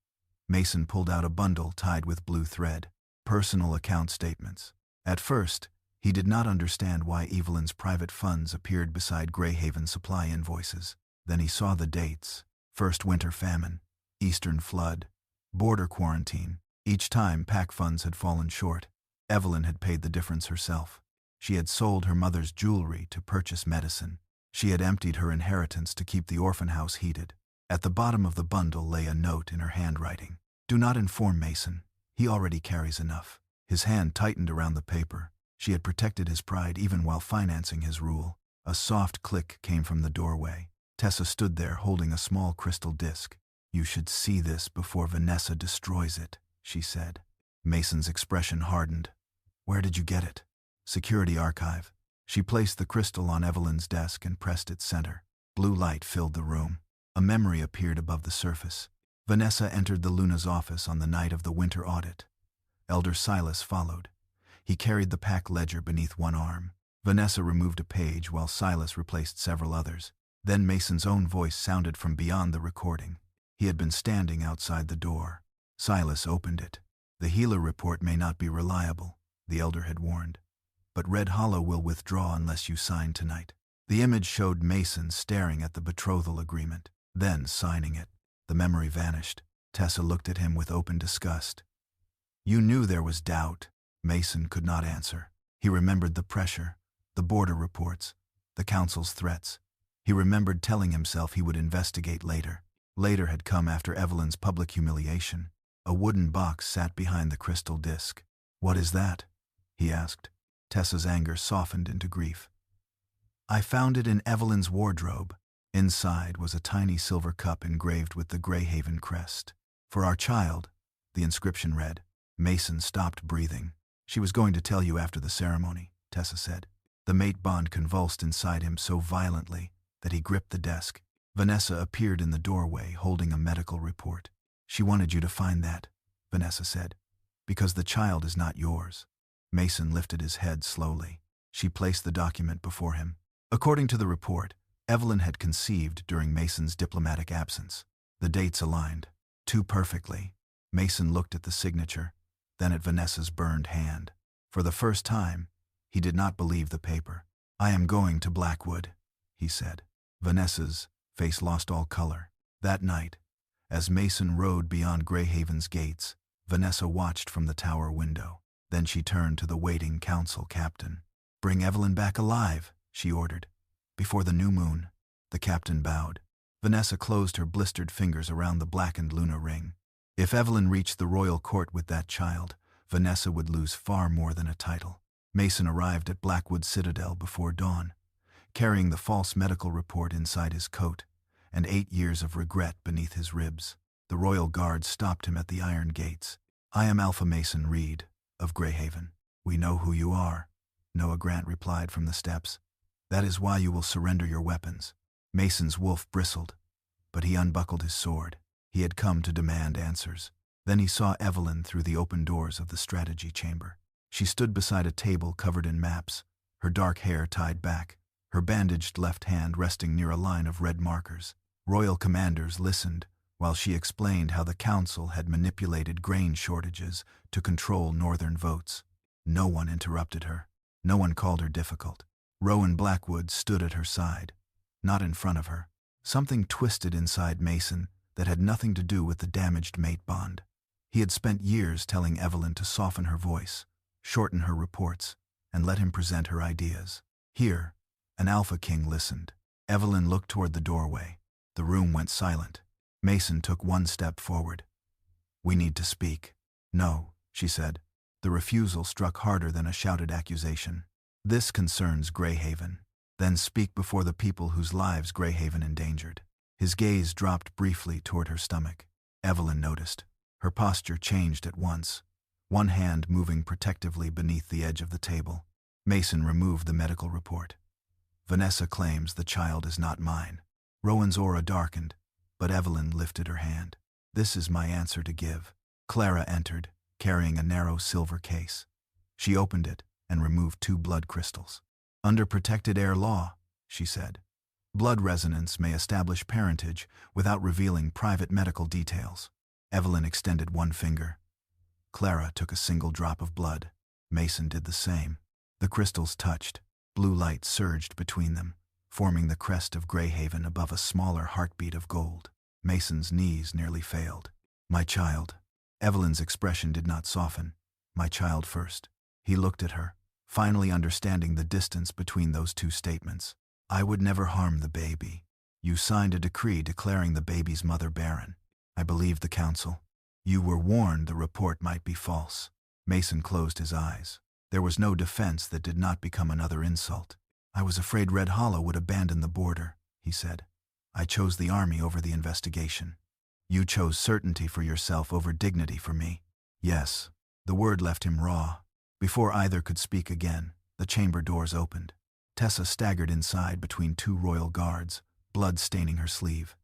Mason pulled out a bundle tied with blue thread. Personal account statements. At first, he did not understand why Evelyn's private funds appeared beside Greyhaven supply invoices. Then he saw the dates. First winter famine, Eastern flood, border quarantine. Each time pack funds had fallen short. Evelyn had paid the difference herself. She had sold her mother's jewelry to purchase medicine. She had emptied her inheritance to keep the orphan house heated. At the bottom of the bundle lay a note in her handwriting. "Do not inform Mason. He already carries enough." His hand tightened around the paper. She had protected his pride even while financing his rule. A soft click came from the doorway. Tessa stood there holding a small crystal disc. "You should see this before Vanessa destroys it," she said. Mason's expression hardened. "Where did you get it?" "Security archive." She placed the crystal on Evelyn's desk and pressed its center. Blue light filled the room. A memory appeared above the surface. Vanessa entered the Luna's office on the night of the winter audit. Elder Silas followed. He carried the pack ledger beneath one arm. Vanessa removed a page while Silas replaced several others. Then Mason's own voice sounded from beyond the recording. He had been standing outside the door. Silas opened it. "The healer report may not be reliable," the elder had warned. "But Red Hollow will withdraw unless you sign tonight." The image showed Mason staring at the betrothal agreement, then signing it. The memory vanished. Tessa looked at him with open disgust. "You knew there was doubt." Mason could not answer. He remembered the pressure, the border reports, the council's threats. He remembered telling himself he would investigate later. Later had come after Evelyn's public humiliation. A wooden box sat behind the crystal disc. "What is that?" he asked. Tessa's anger softened into grief. "I found it in Evelyn's wardrobe." Inside was a tiny silver cup engraved with the Greyhaven crest. "For our child," the inscription read. Mason stopped breathing. "She was going to tell you after the ceremony," Tessa said. The mate bond convulsed inside him so violently that he gripped the desk. Vanessa appeared in the doorway holding a medical report. "She wanted you to find that," Vanessa said, "because the child is not yours." Mason lifted his head slowly. She placed the document before him. According to the report, Evelyn had conceived during Mason's diplomatic absence. The dates aligned, too perfectly. Mason looked at the signature, then at Vanessa's burned hand. For the first time, he did not believe the paper. "I am going to Blackwood," he said. Vanessa's face lost all color. That night, as Mason rode beyond Greyhaven's gates, Vanessa watched from the tower window. Then she turned to the waiting council captain. "Bring Evelyn back alive," she ordered. "Before the new moon." The captain bowed. Vanessa closed her blistered fingers around the blackened Luna ring. If Evelyn reached the royal court with that child, Vanessa would lose far more than a title. Mason arrived at Blackwood Citadel before dawn, carrying the false medical report inside his coat, and 8 years of regret beneath his ribs. The royal guard stopped him at the iron gates. "I am Alpha Mason Reed, of Greyhaven." "We know who you are," Noah Grant replied from the steps. "That is why you will surrender your weapons." Mason's wolf bristled, but he unbuckled his sword. He had come to demand answers. Then he saw Evelyn through the open doors of the strategy chamber. She stood beside a table covered in maps, her dark hair tied back, her bandaged left hand resting near a line of red markers. Royal commanders listened while she explained how the council had manipulated grain shortages to control northern votes. No one interrupted her. No one called her difficult. Rowan Blackwood stood at her side, not in front of her. Something twisted inside Mason that had nothing to do with the damaged mate bond. He had spent years telling Evelyn to soften her voice, shorten her reports, and let him present her ideas. Here, an Alpha King listened. Evelyn looked toward the doorway. The room went silent. Mason took one step forward. "We need to speak." "No," she said. The refusal struck harder than a shouted accusation. "This concerns Greyhaven." "Then speak before the people whose lives Greyhaven endangered." His gaze dropped briefly toward her stomach. Evelyn noticed. Her posture changed at once, one hand moving protectively beneath the edge of the table. Mason removed the medical report. "Vanessa claims the child is not mine." Rowan's aura darkened, but Evelyn lifted her hand. "This is my answer to give." Clara entered, carrying a narrow silver case. She opened it and removed 2 blood crystals. "Under protected air law," she said, "blood resonance may establish parentage without revealing private medical details." Evelyn extended one finger. Clara took a single drop of blood. Mason did the same. The crystals touched. Blue light surged between them, forming the crest of Greyhaven above a smaller heartbeat of gold. Mason's knees nearly failed. "My child." Evelyn's expression did not soften. "My child first." He looked at her, finally understanding the distance between those two statements. I would never harm the baby. You signed a decree declaring the baby's mother barren. I believed the council. You were warned the report might be false. Mason closed his eyes. There was no defense that did not become another insult. I was afraid Red Hollow would abandon the border, he said. I chose the army over the investigation. You chose certainty for yourself over dignity for me. Yes. The word left him raw. Before either could speak again, the chamber doors opened. Tessa staggered inside between two royal guards, blood staining her sleeve.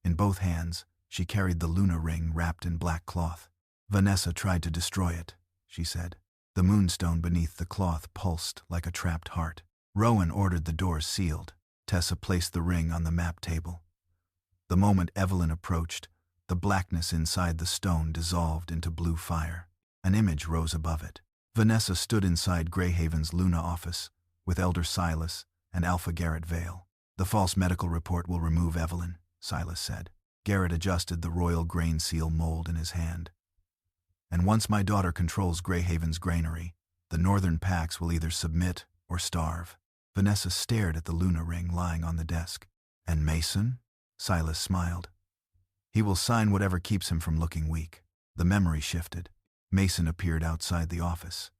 In both hands, she carried the Luna ring wrapped in black cloth. Vanessa tried to destroy it, she said. The moonstone beneath the cloth pulsed like a trapped heart. Rowan ordered the doors sealed. Tessa placed the ring on the map table. The moment Evelyn approached, the blackness inside the stone dissolved into blue fire. An image rose above it. Vanessa stood inside Greyhaven's Luna office, with Elder Silas and Alpha Garrett Vale. The false medical report will remove Evelyn, Silas said. Garrett adjusted the royal grain seal mold in his hand. And once my daughter controls Greyhaven's granary, the northern packs will either submit or starve. Vanessa stared at the Luna ring lying on the desk. And Mason? Silas smiled. He will sign whatever keeps him from looking weak. The memory shifted. Mason appeared outside the office.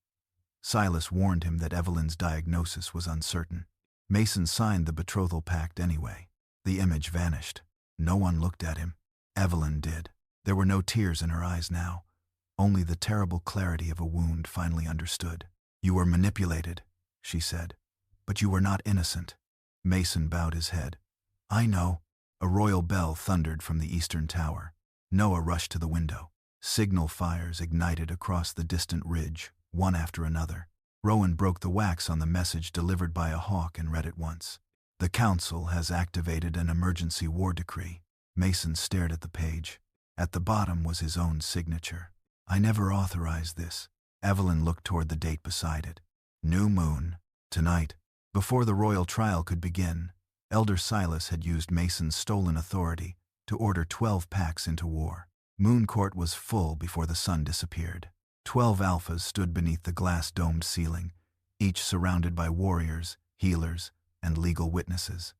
Silas warned him that Evelyn's diagnosis was uncertain. Mason signed the betrothal pact anyway. The image vanished. No one looked at him. Evelyn did. There were no tears in her eyes now. Only the terrible clarity of a wound finally understood. You were manipulated, she said. But you were not innocent. Mason bowed his head. I know. A royal bell thundered from the eastern tower. Noah rushed to the window. Signal fires ignited across the distant ridge, one after another. Rowan broke the wax on the message delivered by a hawk and read it once. The council has activated an emergency war decree. Mason stared at the page. At the bottom was his own signature. I never authorized this. Evelyn looked toward the date beside it. New moon. Tonight. Before the royal trial could begin, Elder Silas had used Mason's stolen authority to order 12 packs into war. Moon Court was full before the sun disappeared. 12 alphas stood beneath the glass-domed ceiling, each surrounded by warriors, healers, and legal witnesses.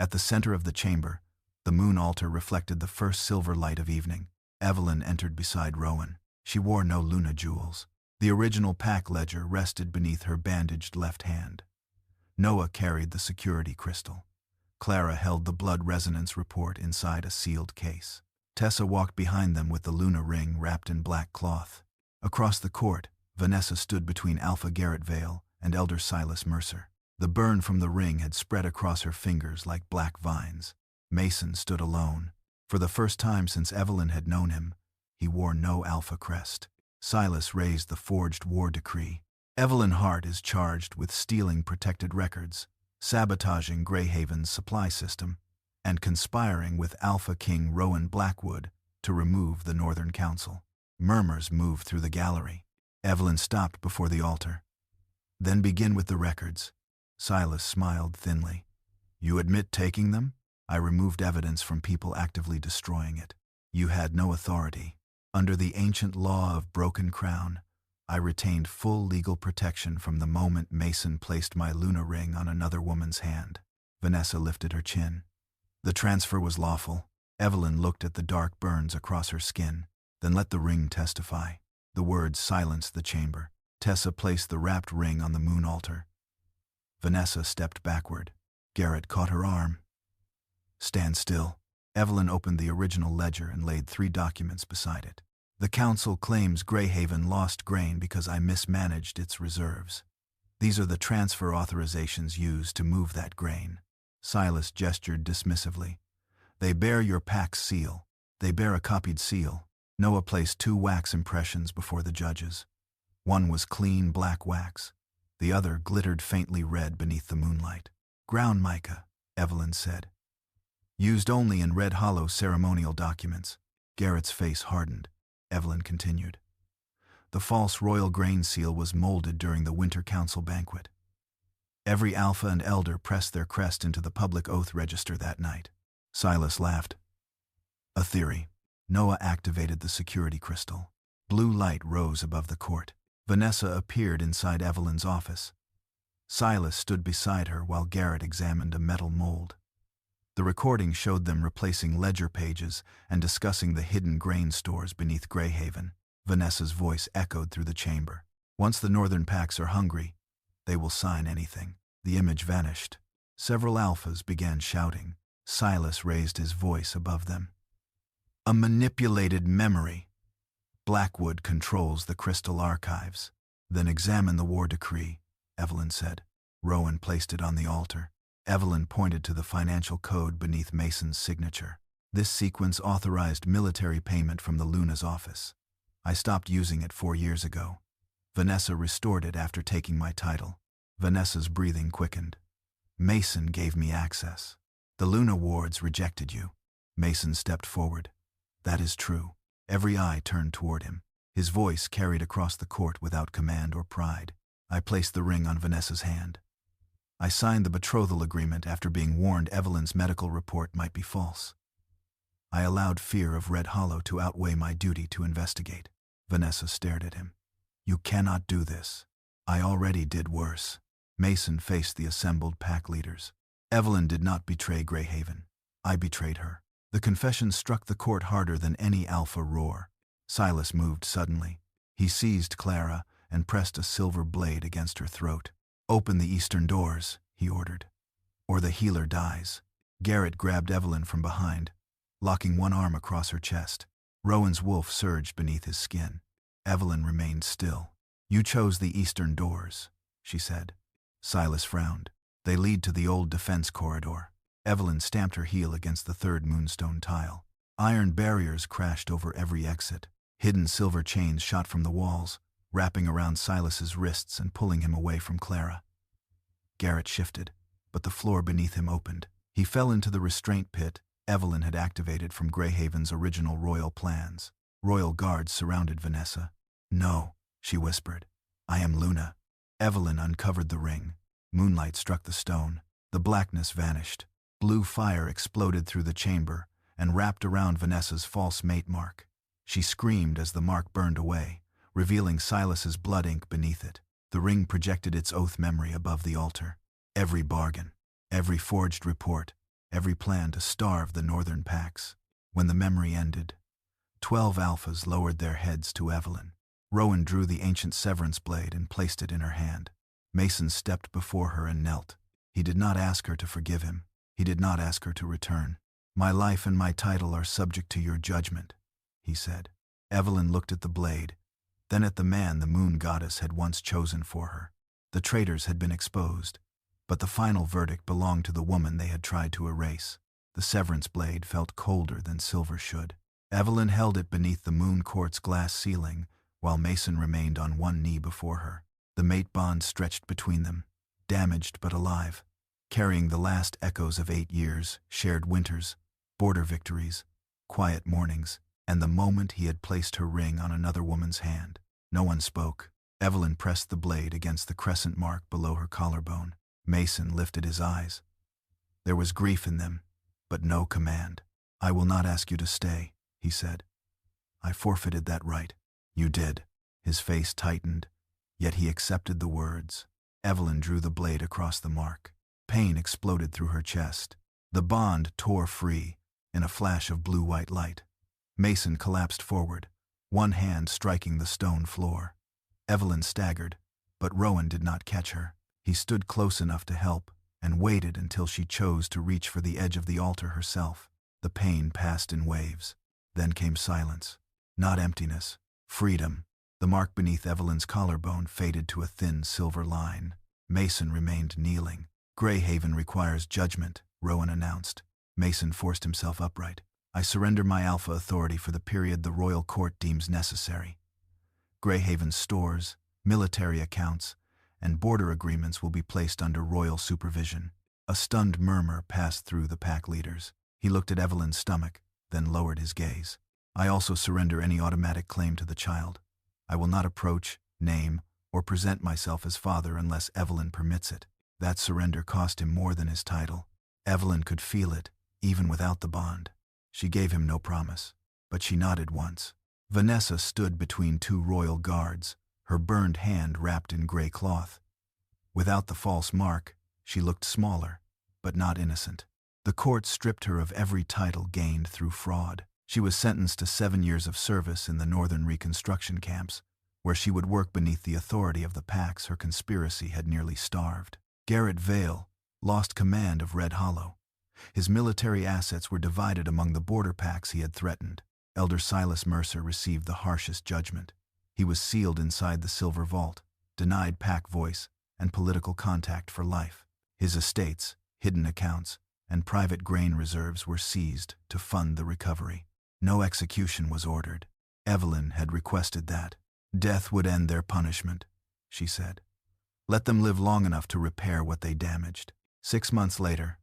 At the center of the chamber, the moon altar reflected the first silver light of evening. Evelyn entered beside Rowan. She wore no Luna jewels. The original pack ledger rested beneath her bandaged left hand. Noah carried the security crystal. Clara held the blood resonance report inside a sealed case. Tessa walked behind them with the Luna ring wrapped in black cloth. Across the court, Vanessa stood between Alpha Garrett Vale and Elder Silas Mercer. The burn from the ring had spread across her fingers like black vines. Mason stood alone. For the first time since Evelyn had known him, he wore no Alpha crest. Silas raised the forged war decree. Evelyn Hart is charged with stealing protected records, sabotaging Greyhaven's supply system, and conspiring with Alpha King Rowan Blackwood to remove the Northern Council. Murmurs moved through the gallery. Evelyn stopped before the altar. Then begin with the records. Silas smiled thinly. You admit taking them? I removed evidence from people actively destroying it. You had no authority. Under the ancient law of Broken Crown, I retained full legal protection from the moment Mason placed my Luna ring on another woman's hand. Vanessa lifted her chin. The transfer was lawful. Evelyn looked at the dark burns across her skin, then let the ring testify. The words silenced the chamber. Tessa placed the wrapped ring on the moon altar. Vanessa stepped backward. Garrett caught her arm. Stand still. Evelyn opened the original ledger and laid 3 documents beside it. The council claims Greyhaven lost grain because I mismanaged its reserves. These are the transfer authorizations used to move that grain. Silas gestured dismissively. They bear your pack's seal. They bear a copied seal. Noah placed 2 wax impressions before the judges. One was clean black wax. The other glittered faintly red beneath the moonlight. Ground mica, Evelyn said. Used only in Red Hollow ceremonial documents. Garrett's face hardened. Evelyn continued. The false royal grain seal was molded during the Winter Council banquet. Every alpha and elder pressed their crest into the public oath register that night. Silas laughed. A theory. Noah activated the security crystal. Blue light rose above the court. Vanessa appeared inside Evelyn's office. Silas stood beside her while Garrett examined a metal mold. The recording showed them replacing ledger pages and discussing the hidden grain stores beneath Greyhaven. Vanessa's voice echoed through the chamber. Once the Northern Packs are hungry, they will sign anything. The image vanished. Several alphas began shouting. Silas raised his voice above them. A manipulated memory. Blackwood controls the crystal archives. Then examine the war decree, Evelyn said. Rowan placed it on the altar. Evelyn pointed to the financial code beneath Mason's signature. This sequence authorized military payment from the Luna's office. I stopped using it 4 years ago. Vanessa restored it after taking my title. Vanessa's breathing quickened. Mason gave me access. The Luna wards rejected you. Mason stepped forward. That is true. Every eye turned toward him. His voice carried across the court without command or pride. I placed the ring on Vanessa's hand. I signed the betrothal agreement after being warned Evelyn's medical report might be false. I allowed fear of Red Hollow to outweigh my duty to investigate. Vanessa stared at him. You cannot do this. I already did worse. Mason faced the assembled pack leaders. Evelyn did not betray Greyhaven. I betrayed her. The confession struck the court harder than any alpha roar. Silas moved suddenly. He seized Clara and pressed a silver blade against her throat. Open the eastern doors, he ordered, or the healer dies. Garrett grabbed Evelyn from behind, locking one arm across her chest. Rowan's wolf surged beneath his skin. Evelyn remained still. You chose the eastern doors, she said. Silas frowned. They lead to the old defense corridor. Evelyn stamped her heel against the third moonstone tile. Iron barriers crashed over every exit. Hidden silver chains shot from the walls, wrapping around Silas's wrists and pulling him away from Clara. Garrett shifted, but the floor beneath him opened. He fell into the restraint pit Evelyn had activated from Greyhaven's original royal plans. Royal guards surrounded Vanessa. No, she whispered. I am Luna. Evelyn uncovered the ring. Moonlight struck the stone. The blackness vanished. Blue fire exploded through the chamber and wrapped around Vanessa's false mate mark. She screamed as the mark burned away, revealing Silas's blood ink beneath it. The ring projected its oath memory above the altar. Every bargain, every forged report, every plan to starve the Northern Packs. When the memory ended, 12 alphas lowered their heads to Evelyn. Rowan drew the ancient severance blade and placed it in her hand. Mason stepped before her and knelt. He did not ask her to forgive him. He did not ask her to return. My life and my title are subject to your judgment, he said. Evelyn looked at the blade, then at the man the moon goddess had once chosen for her. The traitors had been exposed, but the final verdict belonged to the woman they had tried to erase. The severance blade felt colder than silver should. Evelyn held it beneath the moon court's glass ceiling, while Mason remained on one knee before her. The mate bond stretched between them, damaged but alive, carrying the last echoes of 8 years, shared winters, border victories, quiet mornings, and the moment he had placed her ring on another woman's hand. No one spoke. Evelyn pressed the blade against the crescent mark below her collarbone. Mason lifted his eyes. There was grief in them, but no command. I will not ask you to stay, he said. I forfeited that right. You did. His face tightened, yet he accepted the words. Evelyn drew the blade across the mark. Pain exploded through her chest. The bond tore free in a flash of blue-white light. Mason collapsed forward, one hand striking the stone floor. Evelyn staggered, but Rowan did not catch her. He stood close enough to help and waited until she chose to reach for the edge of the altar herself. The pain passed in waves. Then came silence. Not emptiness, freedom. The mark beneath Evelyn's collarbone faded to a thin silver line. Mason remained kneeling. Greyhaven requires judgment, Rowan announced. Mason forced himself upright. I surrender my alpha authority for the period the royal court deems necessary. Greyhaven's stores, military accounts, and border agreements will be placed under royal supervision. A stunned murmur passed through the pack leaders. He looked at Evelyn's stomach, then lowered his gaze. I also surrender any automatic claim to the child. I will not approach, name, or present myself as father unless Evelyn permits it. That surrender cost him more than his title. Evelyn could feel it, even without the bond. She gave him no promise, but she nodded once. Vanessa stood between 2 royal guards, her burned hand wrapped in gray cloth. Without the false mark, she looked smaller, but not innocent. The court stripped her of every title gained through fraud. She was sentenced to 7 years of service in the northern reconstruction camps, where she would work beneath the authority of the packs her conspiracy had nearly starved. Garrett Vale lost command of Red Hollow. His military assets were divided among the border packs he had threatened. Elder Silas Mercer received the harshest judgment. He was sealed inside the Silver Vault, denied pack voice and political contact for life. His estates, hidden accounts, and private grain reserves were seized to fund the recovery. No execution was ordered. Evelyn had requested that. Death would end their punishment, she said. Let them live long enough to repair what they damaged. 6 months later,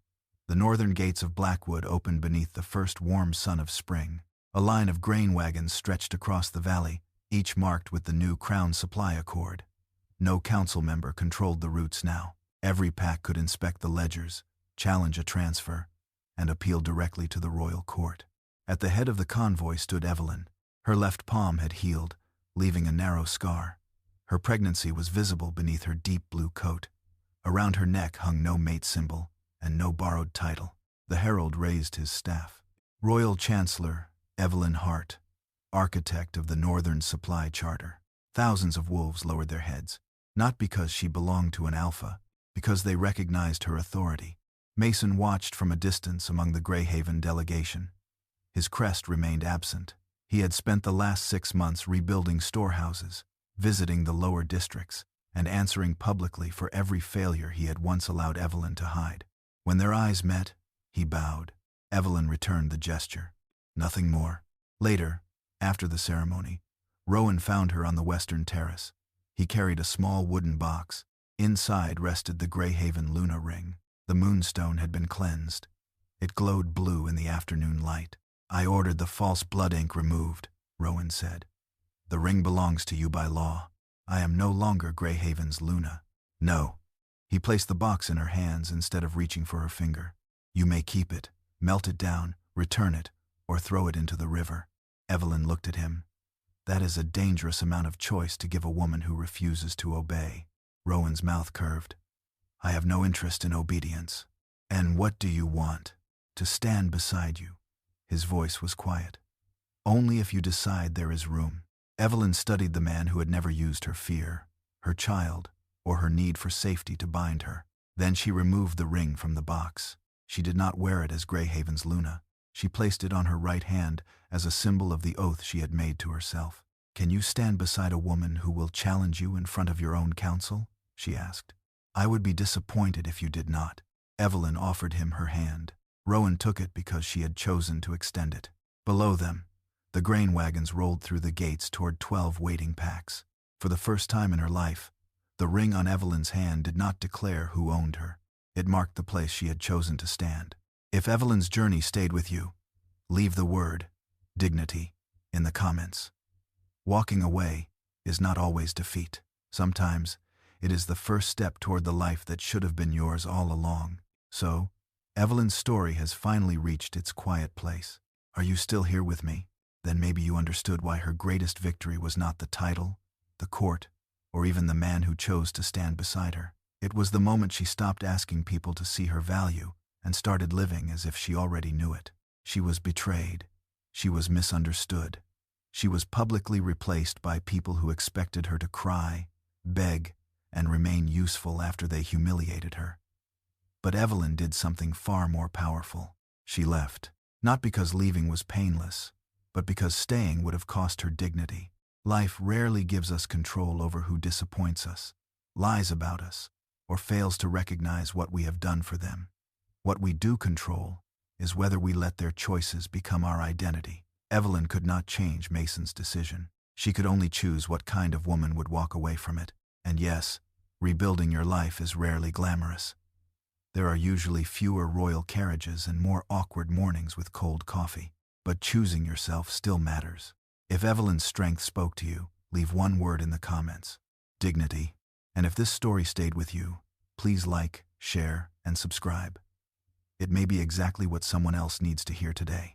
the northern gates of Blackwood opened beneath the first warm sun of spring. A line of grain wagons stretched across the valley, each marked with the new Crown Supply Accord. No council member controlled the routes now. Every pack could inspect the ledgers, challenge a transfer, and appeal directly to the royal court. At the head of the convoy stood Evelyn. Her left palm had healed, leaving a narrow scar. Her pregnancy was visible beneath her deep blue coat. Around her neck hung no mate symbol and no borrowed title. The herald raised his staff. Royal Chancellor Evelyn Hart, architect of the Northern Supply Charter. Thousands of wolves lowered their heads, not because she belonged to an alpha, because they recognized her authority. Mason watched from a distance among the Greyhaven delegation. His crest remained absent. He had spent the last 6 months rebuilding storehouses, visiting the lower districts, and answering publicly for every failure he had once allowed Evelyn to hide. When their eyes met, he bowed. Evelyn returned the gesture. Nothing more. Later, after the ceremony, Rowan found her on the western terrace. He carried a small wooden box. Inside rested the Greyhaven Luna ring. The moonstone had been cleansed. It glowed blue in the afternoon light. I ordered the false blood ink removed, Rowan said. The ring belongs to you by law. I am no longer Greyhaven's Luna. No. He placed the box in her hands instead of reaching for her finger. You may keep it, melt it down, return it, or throw it into the river. Evelyn looked at him. That is a dangerous amount of choice to give a woman who refuses to obey. Rowan's mouth curved. I have no interest in obedience. And what do you want? To stand beside you. His voice was quiet. Only if you decide there is room. Evelyn studied the man who had never used her fear, her child, or her need for safety to bind her. Then she removed the ring from the box. She did not wear it as Greyhaven's Luna. She placed it on her right hand as a symbol of the oath she had made to herself. Can you stand beside a woman who will challenge you in front of your own council? She asked. I would be disappointed if you did not. Evelyn offered him her hand. Rowan took it because she had chosen to extend it. Below them, the grain wagons rolled through the gates toward 12 waiting packs. For the first time in her life, the ring on Evelyn's hand did not declare who owned her. It marked the place she had chosen to stand. If Evelyn's journey stayed with you, leave the word, dignity, in the comments. Walking away is not always defeat. Sometimes, it is the first step toward the life that should have been yours all along. So, Evelyn's story has finally reached its quiet place. Are you still here with me? Then maybe you understood why her greatest victory was not the title, the court, or even the man who chose to stand beside her. It was the moment she stopped asking people to see her value and started living as if she already knew it. She was betrayed. She was misunderstood. She was publicly replaced by people who expected her to cry, beg, and remain useful after they humiliated her. But Evelyn did something far more powerful. She left, not because leaving was painless, but because staying would have cost her dignity. Life rarely gives us control over who disappoints us, lies about us, or fails to recognize what we have done for them. What we do control is whether we let their choices become our identity. Evelyn could not change Mason's decision. She could only choose what kind of woman would walk away from it. And yes, rebuilding your life is rarely glamorous. There are usually fewer royal carriages and more awkward mornings with cold coffee. But choosing yourself still matters. If Evelyn's strength spoke to you, leave one word in the comments. Dignity. And if this story stayed with you, please like, share, and subscribe. It may be exactly what someone else needs to hear today.